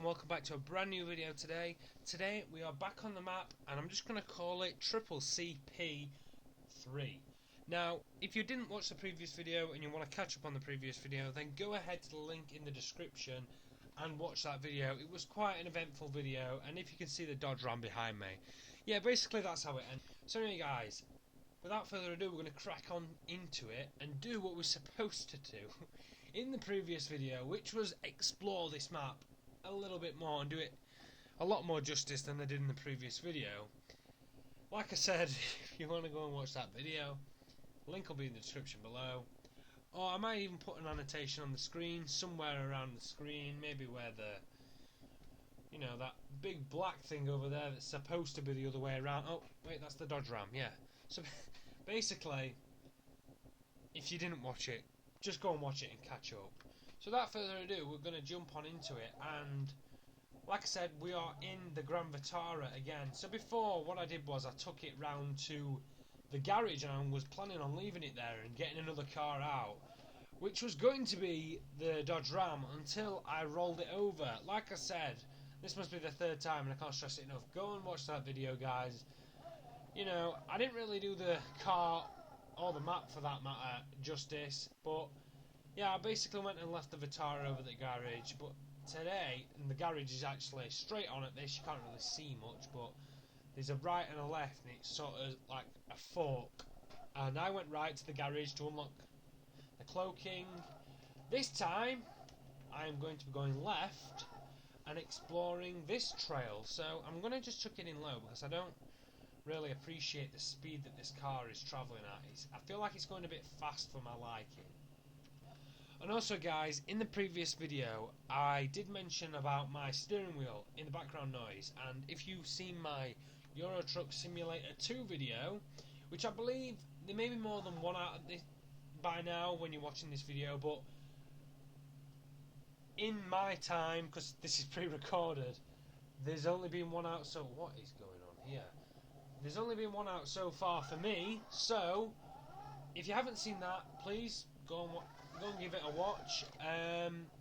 welcome back to a brand new video today. Today we are back on the map and I'm just going to call it CCCP3. Now, if you didn't watch the previous video and you want to catch up on the previous video, then go ahead to the link in the description and watch that video. It was quite an eventful video, and if you can see the Dodge Ram behind me. Yeah, basically that's how it ended. So anyway guys, without further ado, we're going to crack on into it and do what we're supposed to do in the previous video, which was explore this map a little bit more and do it a lot more justice than I did in the previous video. Like I said, if you want to go and watch that video, link will be in the description below, or I might even put an annotation on the screen, somewhere around the screen, maybe where the, you know, that big black thing over there that's supposed to be the other way around. Oh wait, that's the Dodge Ram, yeah. So basically, if you didn't watch it, just go and watch it and catch up. So without further ado, we're going to jump on into it, and like I said, we are in the Grand Vitara again. So before, what I did was I took it round to the garage and I was planning on leaving it there and getting another car out, which was going to be the Dodge Ram, until I rolled it over. Like I said, this must be the third time and I can't stress it enough. Go and watch that video, guys. You know, I didn't really do the car or the map for that matter justice, but yeah, I basically went and left the Vitara over at the garage. But today, and the garage is actually straight on at this, you can't really see much, but there's a right and a left and it's sort of like a fork, and I went right to the garage to unlock the cloaking. This time I'm going to be going left and exploring this trail, so I'm going to just chuck it in low because I don't really appreciate the speed that this car is travelling at. I feel like it's going a bit fast for my liking. And also guys, in the previous video I did mention about my steering wheel in the background noise, and if you've seen my Euro Truck Simulator 2 video, which I believe there may be more than one out of this by now when you're watching this video, but in my time, because this is pre-recorded, there's only been one out. So what is going on here? There's only been one out so far for me, so if you haven't seen that, please go and give it a watch.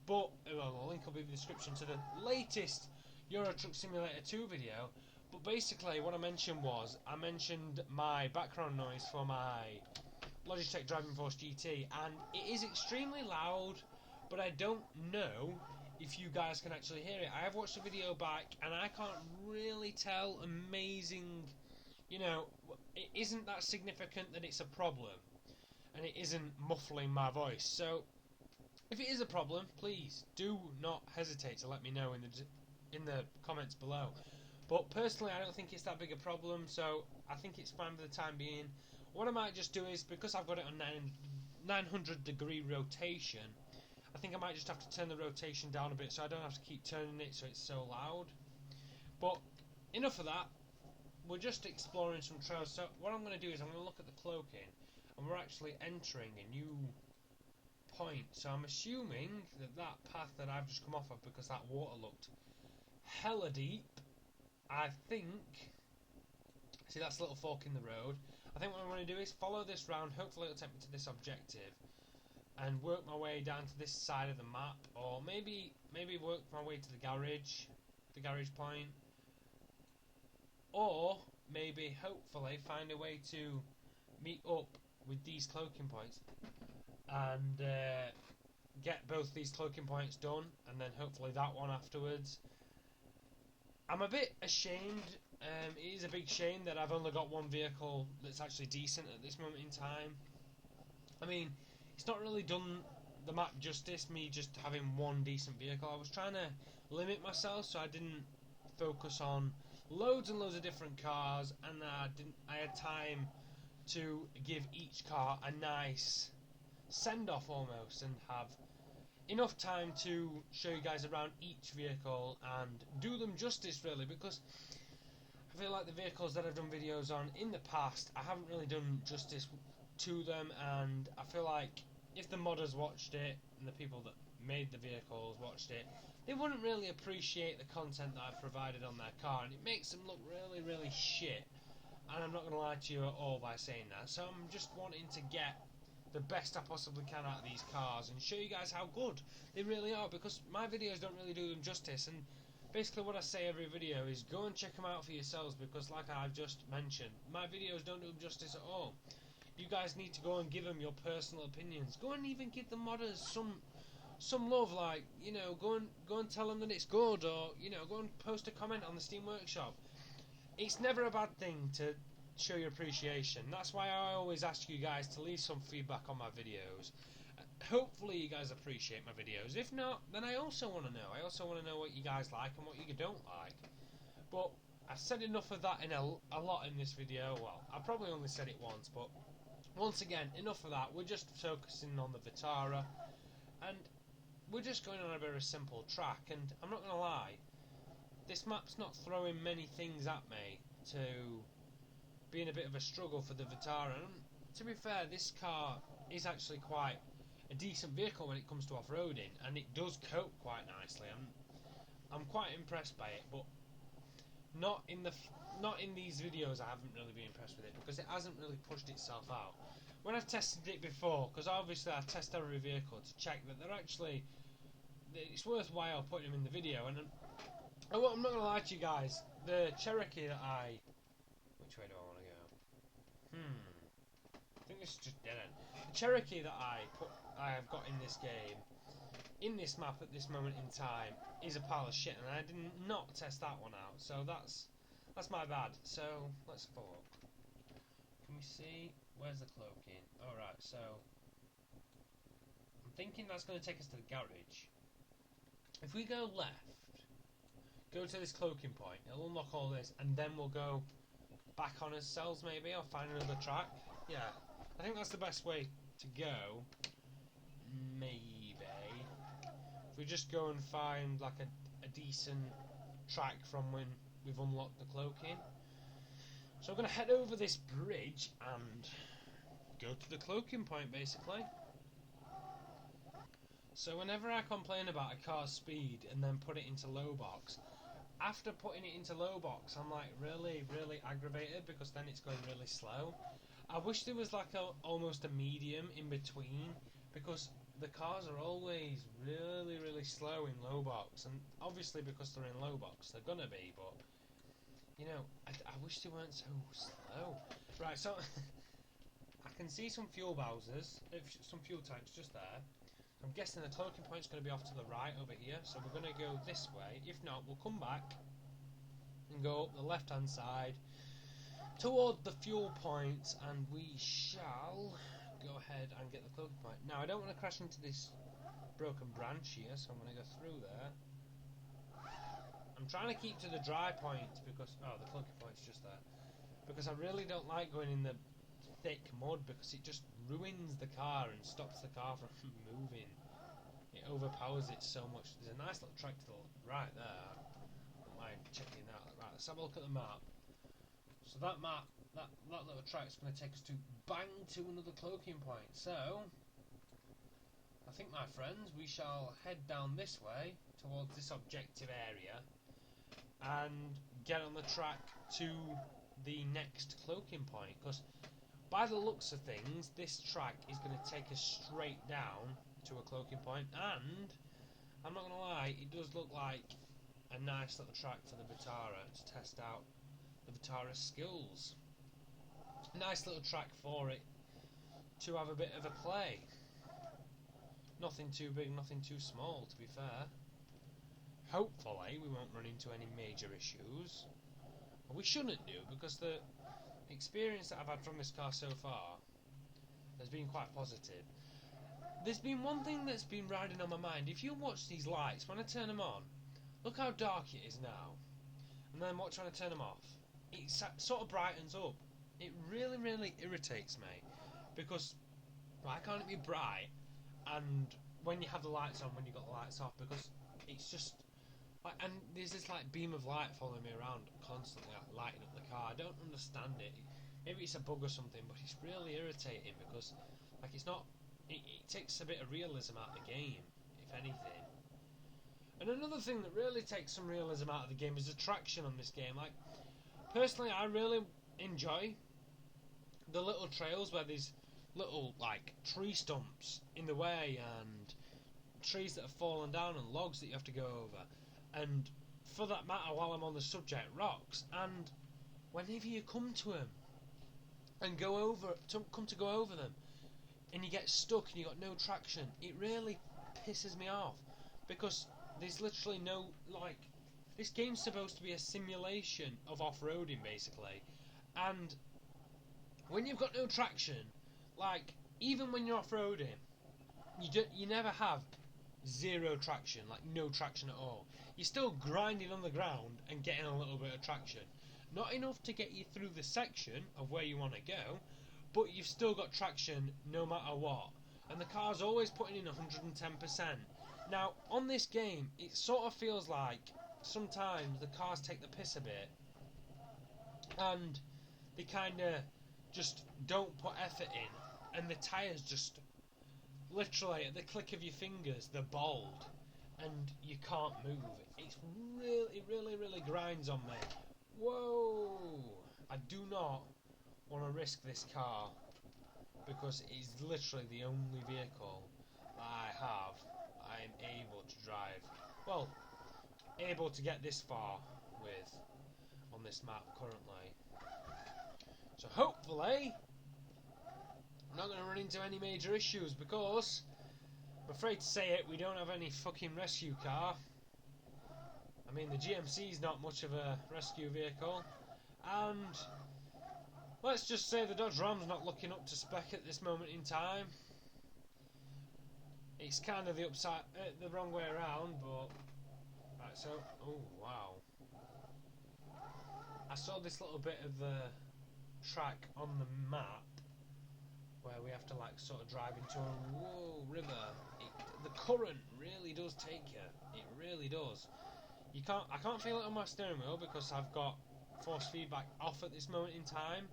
But well, the link will be in the description to the latest Euro Truck Simulator 2 video. But basically what I mentioned was, I mentioned my background noise for my Logitech Driving Force GT, and it is extremely loud, but I don't know if you guys can actually hear it. I have watched the video back and I can't really tell amazing. You know, it isn't that significant that it's a problem, and it isn't muffling my voice. So, if it is a problem, please do not hesitate to let me know in the comments below. But personally, I don't think it's that big a problem, so I think it's fine for the time being. What I might just do is, because I've got it on 900-degree rotation, I think I might just have to turn the rotation down a bit so I don't have to keep turning it so it's so loud. But enough of that. We're just exploring some trails. So what I'm going to do is I'm going to look at the cloaking, and we're actually entering a new point. So I'm assuming that that path that I've just come off of, because that water looked hella deep, I think, see that's a little fork in the road, I think what I'm going to do is follow this round. Hopefully it'll take me to this objective and work my way down to this side of the map, or maybe work my way to the garage point, or maybe, hopefully, find a way to meet up with these cloaking points and get both these cloaking points done, and then hopefully that one afterwards. I'm a bit ashamed, it is a big shame that I've only got one vehicle that's actually decent at this moment in time. I mean, it's not really done the map justice, me just having one decent vehicle. I was trying to limit myself so I didn't focus on loads and loads of different cars, and I had time to give each car a nice send-off almost, and have enough time to show you guys around each vehicle and do them justice, really, because I feel like the vehicles that I've done videos on in the past, I haven't really done justice to them, and I feel like if the modders watched it and the people that made the vehicles watched it, they wouldn't really appreciate the content that I've provided on their car, and it makes them look really, really shit. And I'm not going to lie to you at all by saying that. So I'm just wanting to get the best I possibly can out of these cars and show you guys how good they really are, because my videos don't really do them justice, and basically what I say every video is go and check them out for yourselves, because like I've just mentioned, my videos don't do them justice at all. You guys need to go and give them your personal opinions. Go and even give the modders some love, like, you know, go and tell them that it's good, or, you know, go and post a comment on the Steam Workshop. It's never a bad thing to show your appreciation. That's why I always ask you guys to leave some feedback on my videos. Hopefully you guys appreciate my videos. If not, then I also want to know. I also want to know what you guys like and what you don't like. But I've said enough of that in a lot in this video. Well, I probably only said it once, but once again, enough of that. We're just focusing on the Vitara, and we're just going on a very simple track. And I'm not going to lie, this map's not throwing many things at me to being a bit of a struggle for the Vitara. And to be fair, this car is actually quite a decent vehicle when it comes to off-roading, and it does cope quite nicely. I'm quite impressed by it, but not in these videos. I haven't really been impressed with it because it hasn't really pushed itself out. When I've tested it before, because obviously I test every vehicle to check that they're actually, it's worthwhile putting them in the video. And I'm not going to lie to you guys, the Cherokee that which way do I want to go? I think this is just dead end. The Cherokee that I have got in this game, in this map at this moment in time, is a pile of shit, and I did not test that one out. So that's my bad. So let's have a look. Can we see where's the cloaking? All right. So I'm thinking that's going to take us to the garage. If we go left, go to this cloaking point, it'll unlock all this, and then we'll go back on ourselves maybe, or find another track. Yeah, I think that's the best way to go. Maybe if we just go and find like a decent track from when we've unlocked the cloaking. So I'm going to head over this bridge and go to the cloaking point basically. So whenever I complain about a car's speed and then put it into low box, after putting it into low box I'm like really aggravated, because then it's going really slow. I wish there was like almost a medium in between, because the cars are always really slow in low box, and obviously because they're in low box they're gonna be, but you know, I wish they weren't so slow. Right, so I can see some fuel bowsers, some fuel tanks just there. I'm guessing the cloaking point's going to be off to the right over here, so we're going to go this way. If not, we'll come back and go up the left hand side toward the fuel point, and we shall go ahead and get the cloaking point. Now I don't want to crash into this broken branch here, so I'm going to go through there. I'm trying to keep to the dry point because the cloaking point's just there, because I really don't like going in the thick mud, because it just ruins the car and stops the car from moving. It overpowers it so much. There's a nice little track to the right there. I don't mind checking that. Right, let's have a look at the map. So that map, that little track is going to take us to bang to another cloaking point. So I think, my friends, we shall head down this way towards this objective area and get on the track to the next cloaking point, because by the looks of things this track is going to take us straight down to a cloaking point, and I'm not going to lie, it does look like a nice little track for the Vitara to test out the Vitara's skills. A nice little track for it to have a bit of a play. Nothing too big, nothing too small, to be fair. Hopefully we won't run into any major issues. We shouldn't do, because the experience that I've had from this car so far has been quite positive. There's been one thing that's been riding on my mind. If you watch these lights, when I turn them on, look how dark it is now, and then watch when I turn them off. It sort of brightens up. It really irritates me, because why can't it be bright and when you have the lights on, when you've got the lights off? Because it's just like, and there's this like beam of light following me around constantly, like, lighting up the car. I don't understand it. Maybe it's a bug or something, but it's really irritating, because like it's not. It takes a bit of realism out of the game, if anything. And another thing that really takes some realism out of the game is the traction on this game. Like, personally, I really enjoy the little trails where there's little like tree stumps in the way, and trees that have fallen down, and logs that you have to go over. And for that matter, while I'm on the subject, rocks. And whenever you come to them and go over them, and you get stuck and you got no traction, it really pisses me off, because there's literally no, like, this game's supposed to be a simulation of off-roading basically, and when you've got no traction, like, even when you're off-roading, you never have zero traction, like no traction at all. You're still grinding on the ground and getting a little bit of traction. Not enough to get you through the section of where you want to go, but you've still got traction no matter what. And the car's always putting in 110%. Now, on this game, it sort of feels like sometimes the cars take the piss a bit, and they kind of just don't put effort in, and the tyres just, literally, at the click of your fingers, they're bald, and you can't move. It really grinds on me. Whoa! I do not want to risk this car, because it's literally the only vehicle that I'm able to drive. Well, able to get this far with on this map currently. So hopefully I'm not going to run into any major issues, because I'm afraid to say it, we don't have any fucking rescue car. I mean, the GMC is not much of a rescue vehicle, and let's just say the Dodge Ram's not looking up to spec at this moment in time. It's kind of the wrong way around, but right. So, oh wow, I saw this little bit of the track on the map where we have to, like, sort of drive into a river. The current really does take you. It really does. I can't feel it on my steering wheel because I've got force feedback off at this moment in time.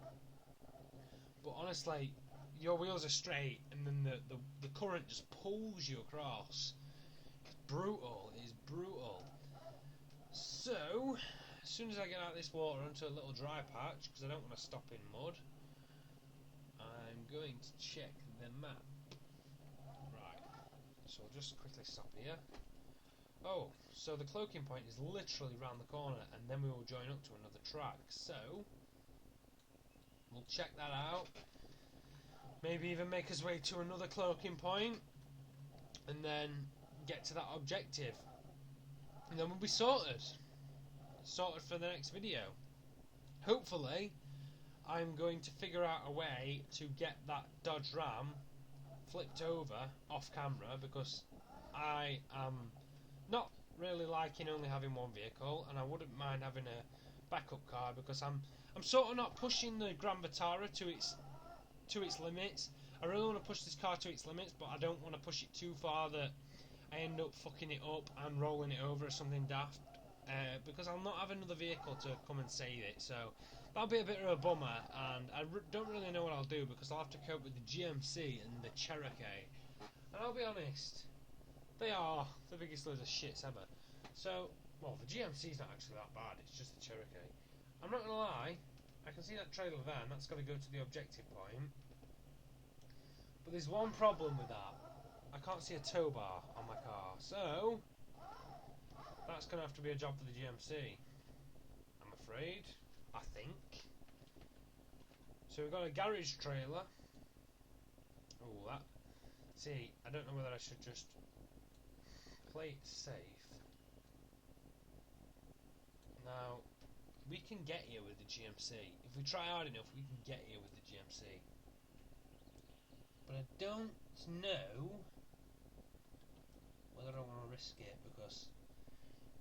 But honestly, your wheels are straight, and then the current just pulls you across. It's brutal. It is brutal. So, as soon as I get out of this water onto a little dry patch, because I don't want to stop in mud, I'm going to check the map. Right. So I'll just quickly stop here. Oh, so the cloaking point is literally round the corner, and then we will join up to another track. So we'll check that out. Maybe even make us way to another cloaking point, and then get to that objective, and then we'll be sorted for the next video. Hopefully I'm going to figure out a way to get that Dodge Ram flipped over off camera, because I am not really liking only having one vehicle, and I wouldn't mind having a backup car, because I'm sort of not pushing the Grand Vitara to its limits. I really want to push this car to its limits, but I don't want to push it too far that I end up fucking it up and rolling it over or something daft, because I'll not have another vehicle to come and save it. So that'll be a bit of a bummer, and I don't really know what I'll do, because I'll have to cope with the GMC and the Cherokee, and I'll be honest, they are the biggest loads of shits ever. So, well, the GMC's not actually that bad, it's just the Cherokee. I'm not gonna lie, I can see that trailer there, and that's got to go to the objective point. But there's one problem with that. I can't see a tow bar on my car, so that's going to have to be a job for the GMC, I'm afraid. I think. So we've got a garage trailer. Oh, that. See, I don't know whether I should just play it safe. Now, we can get here with the GMC. If we try hard enough, we can get here with the GMC. But I don't know whether I want to risk it, because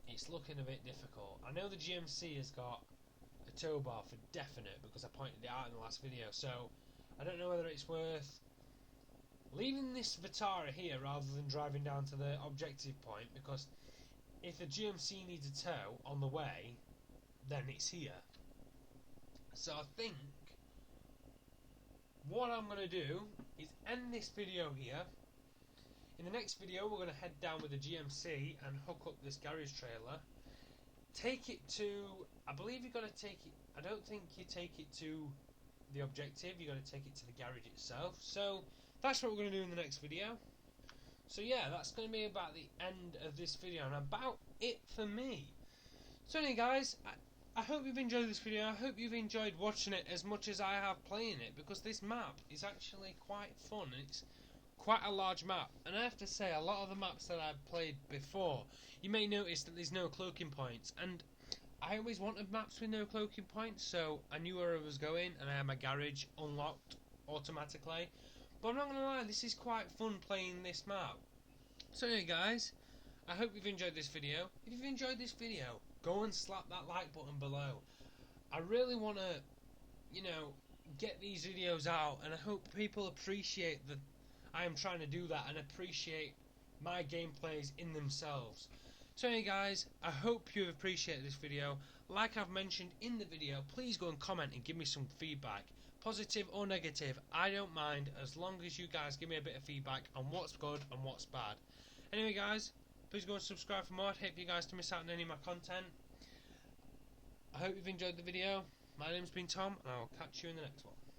it's looking a bit difficult. I know the GMC has got a tow bar for definite, because I pointed it out in the last video, so I don't know whether it's worth leaving this Vitara here rather than driving down to the objective point, because if the GMC needs a tow on the way, then it's here. So I think what I'm going to do is end this video here. In the next video we're going to head down with the GMC and hook up this garage trailer, take it to, I believe you've got to take it, I don't think you take it to the objective, you've got to take it to the garage itself. So that's what we're going to do in the next video. So yeah, that's going to be about the end of this video, and about it for me. So anyway guys, I hope you've enjoyed this video. I hope you've enjoyed watching it as much as I have playing it, because this map is actually quite fun. It's quite a large map, and I have to say, a lot of the maps that I've played before, you may notice that there's no cloaking points, and I always wanted maps with no cloaking points, so I knew where I was going, and I had my garage unlocked automatically. But I'm not going to lie, this is quite fun playing this map. So anyway guys, I hope you've enjoyed this video. If you've enjoyed this video, go and slap that like button below. I really want to, get these videos out, and I hope people appreciate that I am trying to do that and appreciate my gameplays in themselves. So anyway guys, I hope you appreciate this video. Like I've mentioned in the video, please go and comment and give me some feedback. Positive or negative, I don't mind, as long as you guys give me a bit of feedback on what's good and what's bad. Anyway guys, please go and subscribe for more. I'd hate for you guys to miss out on any of my content. I hope you've enjoyed the video. My name's been Tom, and I'll catch you in the next one.